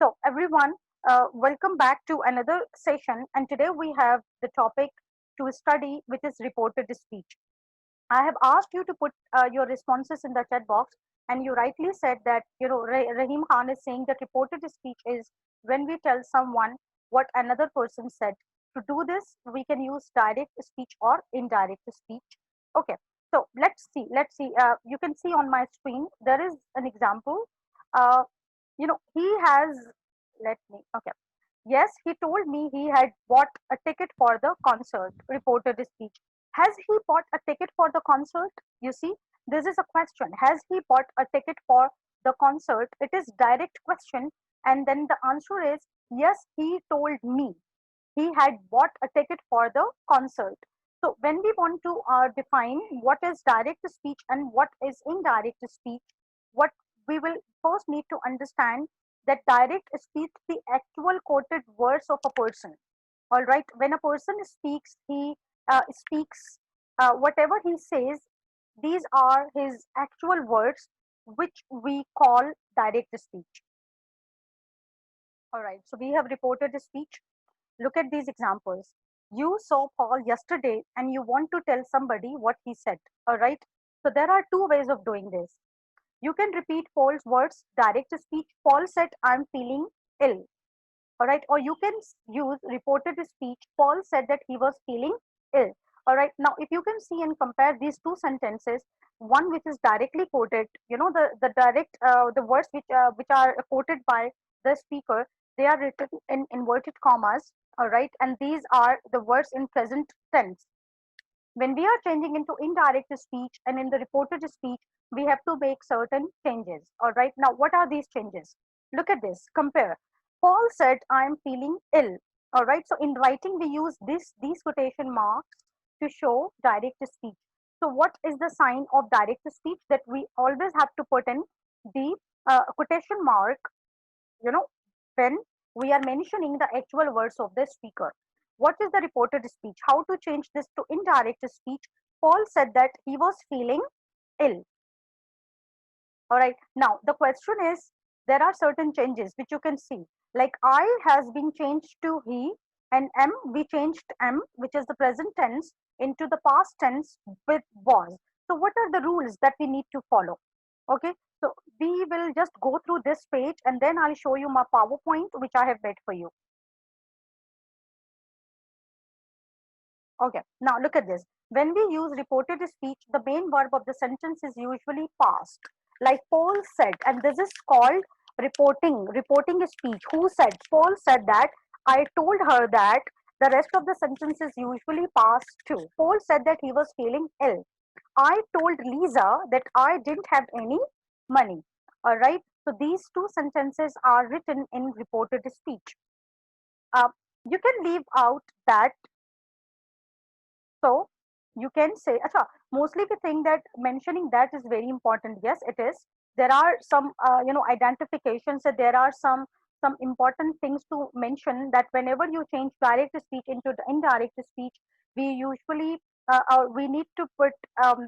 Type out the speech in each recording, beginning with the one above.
So, everyone, welcome back to another session. And today we have the topic to study, which is reported speech. I have asked you to put your responses in the chat box, and you rightly said that Rahim Khan is saying that reported speech is when we tell someone what another person said. To do this, we can use direct speech or indirect speech. Okay, so let's see. Let's see. You can see on my screen there is an example. Uh, he has. Let me. Okay. Yes, he told me he had bought a ticket for the concert, reported his speech. Has he bought a ticket for the concert? You see, this is a question. Has he bought a ticket for the concert? It is direct question. And then the answer is yes, he told me he had bought a ticket for the concert. So when we want to define what is direct speech and what is indirect speech, what we will first need to understand that direct speech the actual quoted words of a person. All right, when a person speaks, he speaks whatever he says. These are his actual words, which we call direct speech. All right, so we have reported speech. Look at these examples. You saw Paul yesterday and you want to tell somebody what he said. All right. So there are two ways of doing this. You can repeat Paul's words, direct speech. Paul said, I'm feeling ill. All right. Or you can use reported speech. Paul said that he was feeling ill. All right. Now, if you can see and compare these two sentences, one which is directly quoted, the direct, the words which are quoted by the speaker, they are written in inverted commas. All right. And these are the words in present tense. When we are changing into indirect speech and in the reported speech, we have to make certain changes. All right. Now, what are these changes? Look at this. Compare. Paul said, I am feeling ill. All right. So, in writing, we use these quotation marks to show direct speech. So, what is the sign of direct speech that we always have to put in the quotation mark, you know, when we are mentioning the actual words of the speaker. What is the reported speech? How to change this to indirect speech? Paul said that he was feeling ill. All right. Now, the question is there are certain changes which you can see. Like I has been changed to he, and M, we changed M, which is the present tense, into the past tense with was. So, what are the rules that we need to follow? Okay. So, we will just go through this page and then I'll show you my PowerPoint, which I have made for you. Okay, now look at this. When we use reported speech, the main verb of the sentence is usually past. Like Paul said, and this is called reporting speech. Who said? Paul said that I told her that. The rest of the sentence is usually past too. Paul said that he was feeling ill. I told Lisa that I didn't have any money. All right. So these two sentences are written in reported speech. Uh, you can leave out that. So you can say, Acha, mostly we think that mentioning that is very important. Yes, it is. There are some, identifications that there are some important things to mention that whenever you change direct speech into the indirect speech, we usually we need to put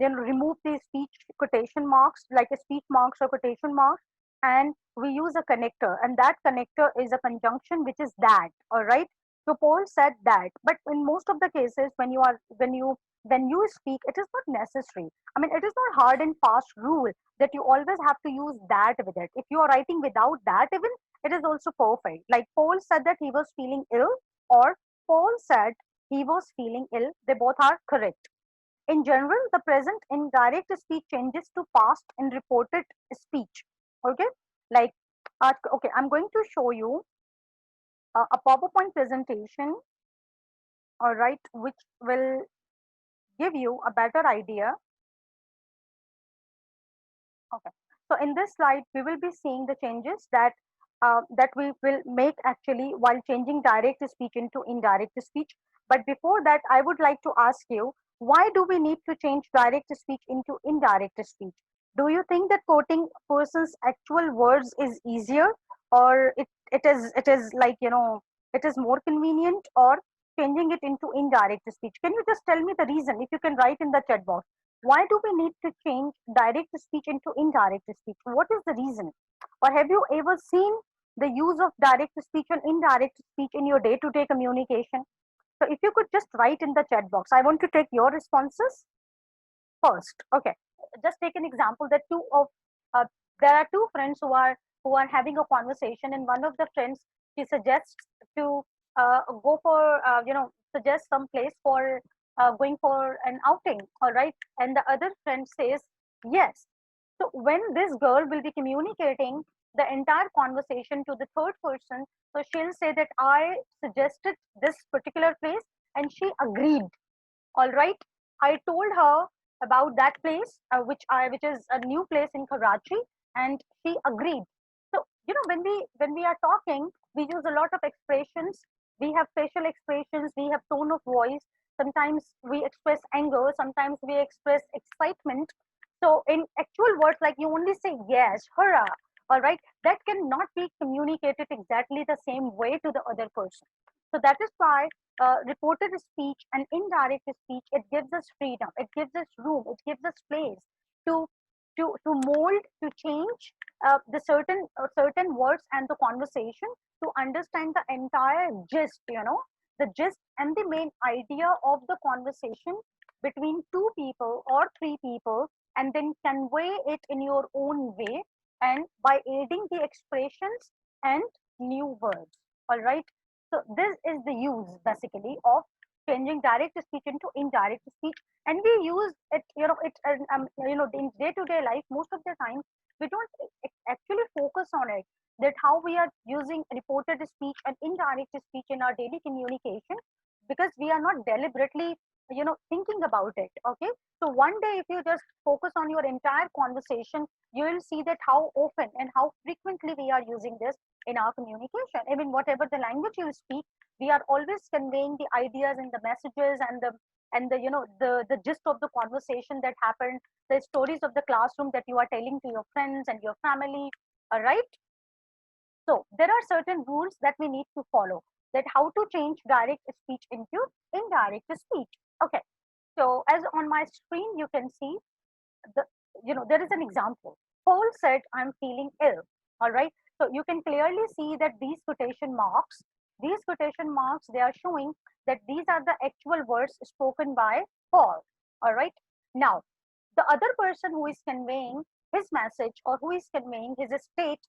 remove the speech quotation marks like a speech marks or quotation marks, and we use a connector, and that connector is a conjunction which is that. All right, so Paul said that, but in most of the cases, when you speak, it is not necessary. I mean, it is not hard and fast rule that you always have to use that with it. If you are writing without that, even it is also perfect. Like Paul said that he was feeling ill, or Paul said he was feeling ill. They both are correct. In general, the present indirect speech changes to past in reported speech. Okay, like okay, I'm going to show you a PowerPoint presentation, all right, which will give you a better idea. Okay, so in this slide, we will be seeing the changes that we will make actually while changing direct speech into indirect speech. But before that, I would like to ask you, why do we need to change direct speech into indirect speech? Do you think that quoting person's actual words is easier, or it is like it is more convenient, or changing it into indirect speech? Can you just tell me the reason? If you can write in the chat box, why do we need to change direct speech into indirect speech? What is the reason? Or have you ever seen the use of direct speech and indirect speech in your day-to-day communication? So if you could just write in the chat box. I want to take your responses first. Okay, just take an example that uh, there are two friends who are having a conversation, and one of the friends, she suggests to go for suggest some place for going for an outing. All right, and the other friend says yes. So when this girl will be communicating the entire conversation to the third person, so she'll say that I suggested this particular place and she agreed. All right, I told her about that place, which is a new place in Karachi, and she agreed. So when we are talking, we use a lot of expressions. We have facial expressions. We have tone of voice. Sometimes we express anger. Sometimes we express excitement. So in actual words, like you only say yes, hurrah. All right, that cannot be communicated exactly the same way to the other person. So that is why reported speech and indirect speech, it gives us freedom, it gives us room, it gives us place to to mold, to change the certain words and the conversation, to understand the entire gist, the gist and the main idea of the conversation between two people or three people, and then convey it in your own way, and by aiding the expressions and new words. All right, so this is the use basically of changing direct speech into indirect speech, and we use it, in day-to-day life. Most of the time, we don't actually focus on it. That how we are using reported speech and indirect speech in our daily communication, because we are not deliberately, thinking about it. Okay, so one day if you just focus on your entire conversation, you will see that how often and how frequently we are using this in our communication. I mean, whatever the language you speak, we are always conveying the ideas and the messages and the the gist of the conversation that happened, the stories of the classroom that you are telling to your friends and your family. All right. So there are certain rules that we need to follow. That how to change direct speech into indirect speech. Okay. So as on my screen you can see the there is an example. Paul said, I'm feeling ill. All right, so you can clearly see that these quotation marks, they are showing that these are the actual words spoken by Paul. All right, now the other person who is conveying his message, or who is conveying his state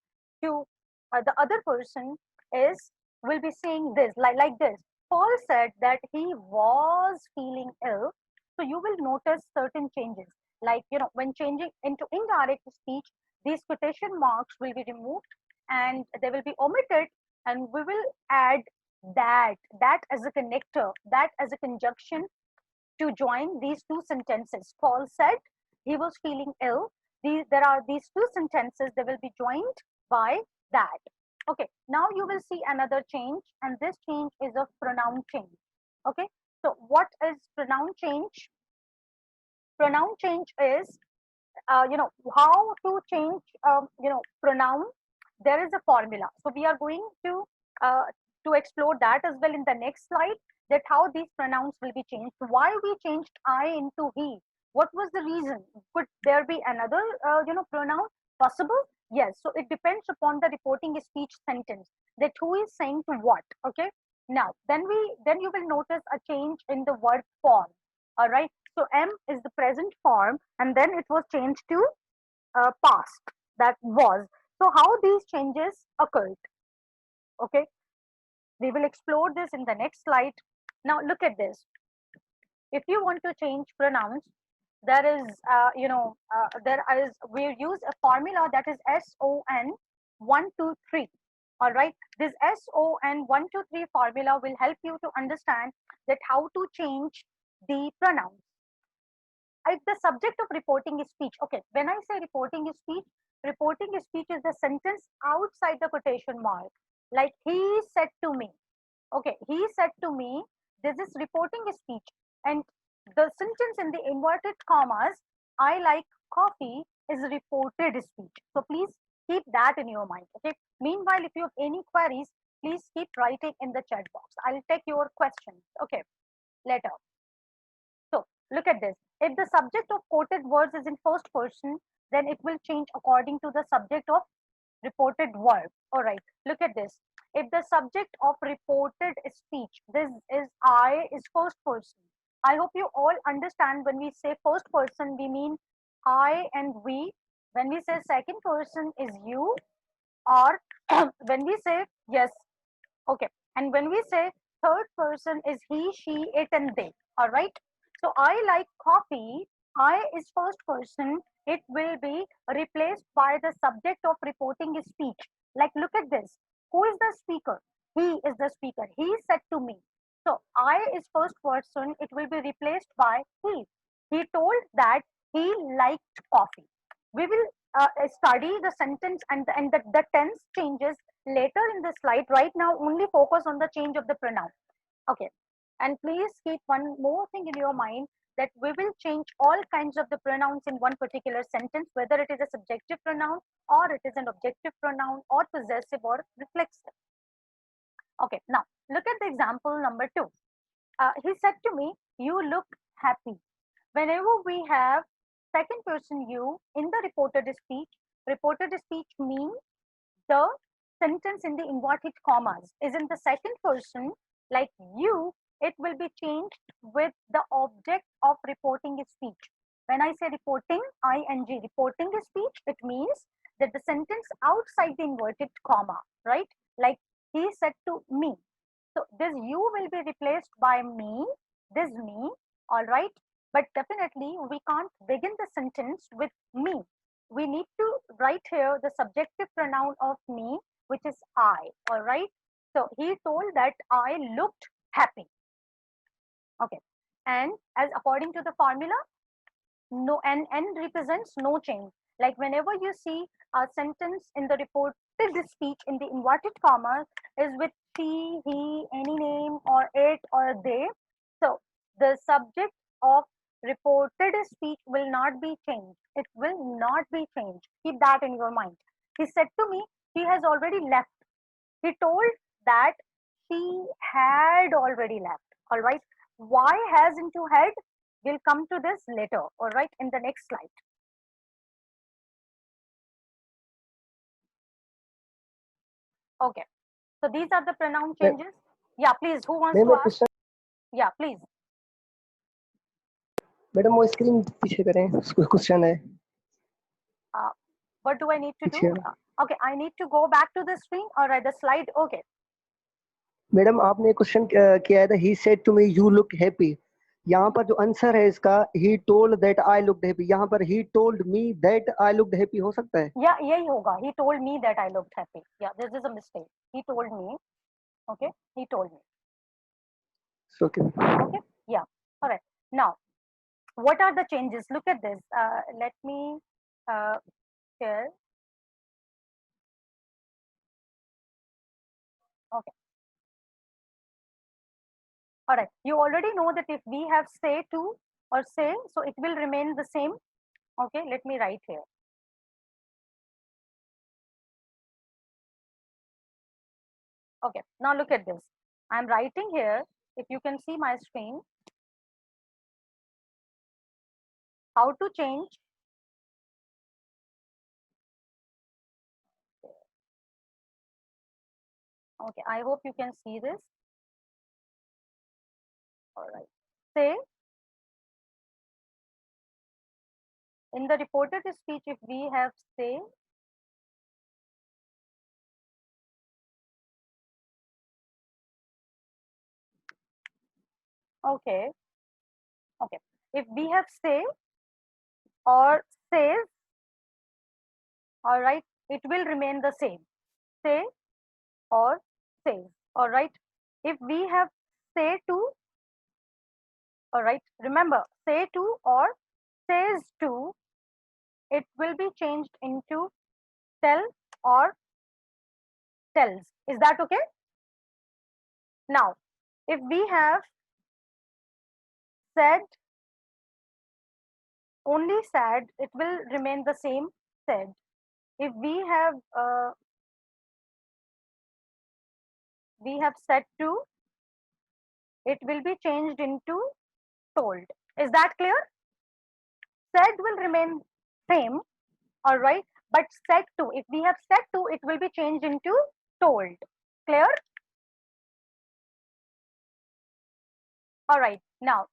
to the other person, is will be saying this, like this. Paul said that he was feeling ill. So you will notice certain changes, like when changing into indirect speech, these quotation marks will be removed and they will be omitted, and we will add that as a connector, that as a conjunction, to join these two sentences. Paul said he was feeling ill. There are these two sentences, they will be joined by that. Okay, now you will see another change, and this change is a pronoun change. Okay, so what is pronoun change? Pronoun change is how to change pronoun. There is a formula, so we are going uh, to explore that as well in the next slide, that how these pronouns will be changed, why we changed I into he, what was the reason, could there be another pronoun possible? Yes, so it depends upon the reporting speech sentence, that who is saying to what. Okay, now then you will notice a change in the word form. All right, so M is the present form, and then it was changed to past, that was. So how these changes occurred? Okay, we will explore this in the next slide. Now look at this. If you want to change pronouns, there is there is we use a formula, that is SON 123. All right, this SON 123 formula will help you to understand that how to change the pronouns. The subject of reporting speech. Okay, when I say reporting speech is the sentence outside the quotation mark. Like he said to me. Okay, he said to me. This is reporting speech, and the sentence in the inverted commas, I like coffee, is reported speech. So please keep that in your mind. Okay. Meanwhile, if you have any queries, please keep writing in the chat box. I'll take your questions. Okay, later. So look at this. If the subject of quoted words is in first person, then it will change according to the subject of reported verb. All right, look at this. If the subject of reported speech, this is I, is first person. I hope you all understand when we say first person, we mean I and we. When we say second person is you, or when we say yes, okay. And when we say third person is he, she, it, and they. All right. So I like coffee. I is first person. It will be replaced by the subject of reporting his speech. Like, look at this. Who is the speaker? He is the speaker. He said to me. So I is first person. It will be replaced by he. He told that he liked coffee. We will study the sentence and the tense changes later in the slide. Right now, only focus on the change of the pronoun. Okay. And please keep one more thing in your mind, that we will change all kinds of the pronouns in one particular sentence, whether it is a subjective pronoun or it is an objective pronoun or possessive or reflexive. Okay. Now, look at the example number 2. He said to me, you look happy. Whenever we have second person you in the reported speech means the sentence in the inverted commas is in the second person, like you, it will be changed with the object of reporting a speech. When I say reporting, ing, reporting a speech, it means that the sentence outside the inverted comma, right? Like he said to me. So this you will be replaced by me, this me, all right? But definitely we can't begin the sentence with me. We need to write here the subjective pronoun of me, which is I, all right? So he told that I looked happy. Okay. And as according to the formula, no, and n represents no change. Like whenever you see a sentence in the reported speech in the inverted commas is with she, he, any name, or it, or they, so the subject of reported speech will not be changed. It will not be changed. Keep that in your mind. He said to me, she has already left. He told that she had already left. All right. Why has into had? We'll come to this later. All right. In the next slide. Okay. So these are the pronoun changes. Yeah, please. Who wants to ma'am एक ask? Question Yeah, please. Madam वो screen पीछे करें question है Uh, what do I need to do? पीछे Okay, I need to go back to the screen or the slide. Okay. Madam आपने question किया था he said to me you look happy यहाँ पर जो आंसर है इसका he told that I looked happy यहाँ पर he told me that I looked happy हो सकता है Yeah, यही होगा. He told me that I looked happy. Yeah, this is a mistake. He told me. Okay, he told me. Okay Okay, yeah. All right. Now, what are the changes? Look at this. Let me share. Okay. All right. You already know that if we have say to or say, so it will remain the same. Okay. Let me write here. Okay. Now look at this. I'm writing here. If you can see my screen, how to change. Okay. I hope you can see this. All right. Say in the reported speech, if we have say, okay. Okay. If we have say or says, all right, it will remain the same. Say or says, all right. If we have say to, all right, remember say to or says to, it will be changed into tell or tells. Is that okay? Now, if we have said, only said, it will remain the same, said. If we have said to, it will be changed into told. Is that clear? Said will remain same, all right, but said to, if we have said to, it will be changed into told. Clear? All right. Now,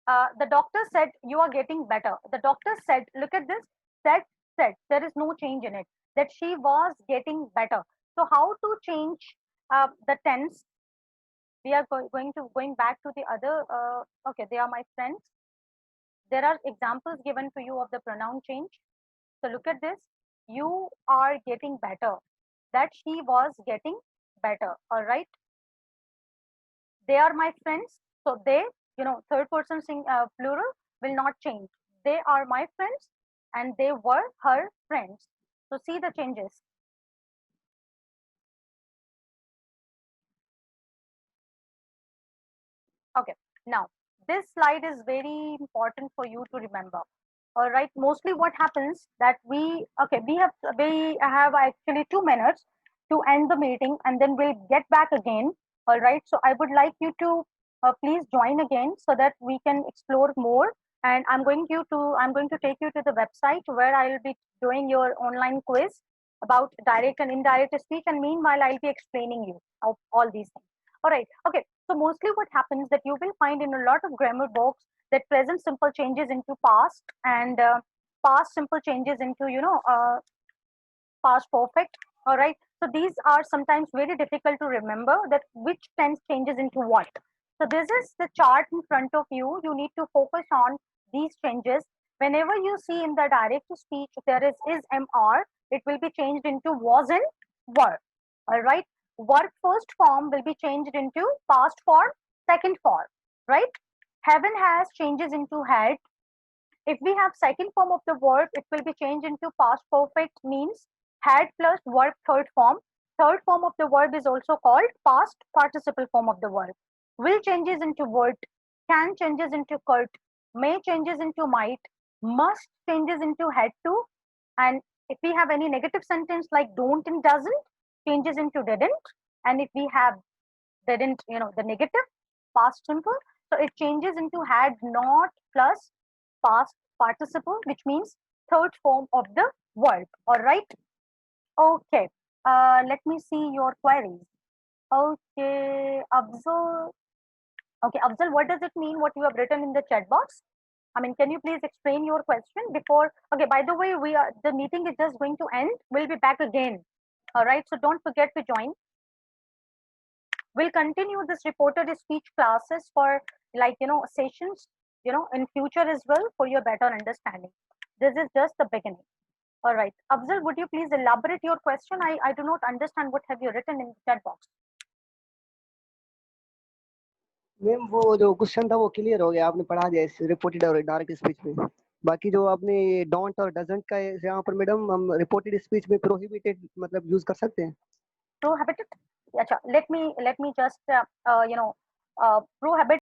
the doctor said you are getting better. The doctor said, look at this, said, there is no change in it, that she was getting better. So how to change the tense? We are going back to the other, okay, they are my friends. There are examples given to you of the pronoun change. So look at this, you are getting better, that she was getting better. All right. They are my friends. So they, third person plural will not change. They are my friends and they were her friends. So see the changes. Okay. Now, this slide is very important for you to remember. All right. Mostly what happens that we have actually 2 minutes to end the meeting and then we'll get back again. All right. So I would like you to please join again so that we can explore more. And I'm going to take you to the website where I'll be doing your online quiz about direct and indirect speech. And meanwhile, I'll be explaining you of all these things. All right. Okay. So mostly what happens that you will find in a lot of grammar books that present simple changes into past and past simple changes into past perfect. All right, so these are sometimes very difficult to remember that which tense changes into what. So this is the chart in front of you. You need to focus on these changes. Whenever you see in the direct speech there is mr, it will be changed into was and were. All right, work first form will be changed into past form second form, right? Heaven has changes into had. If we have second form of the verb, it will be changed into past perfect, means had plus verb third form. Third form of the verb is also called past participle form of the verb. Will changes into would, can changes into could, may changes into might, must changes into had to, and if we have any negative sentence like don't and doesn't, changes into didn't, and if we have didn't, the negative past simple, so it changes into had not plus past participle, which means third form of the verb. All right. Okay. Let me see your queries. Okay, Afzal. Okay, Afzal, what does it mean? What you have written in the chat box? I mean, can you please explain your question before? Okay. By the way, the meeting is just going to end. We'll be back again. All right. So don't forget to join. We'll continue this reported speech classes for sessions, in future as well for your better understanding. This is just the beginning. All right. Afzal, would you please elaborate your question? I do not understand what have you written in the chat box. Ma'am वो जो question था वो clear हो गया, आपने पढ़ा दिया इस रिपोर्टेड और डायरेक्ट स्पीच में। बाकी जो आपने डोंट और डजंट का यहाँ पर मैडम हम रिपोर्टेड स्पीच में प्रोहिबिटेड मतलब यूज कर सकते हैं। Prohibited? अच्छा, let me just prohibit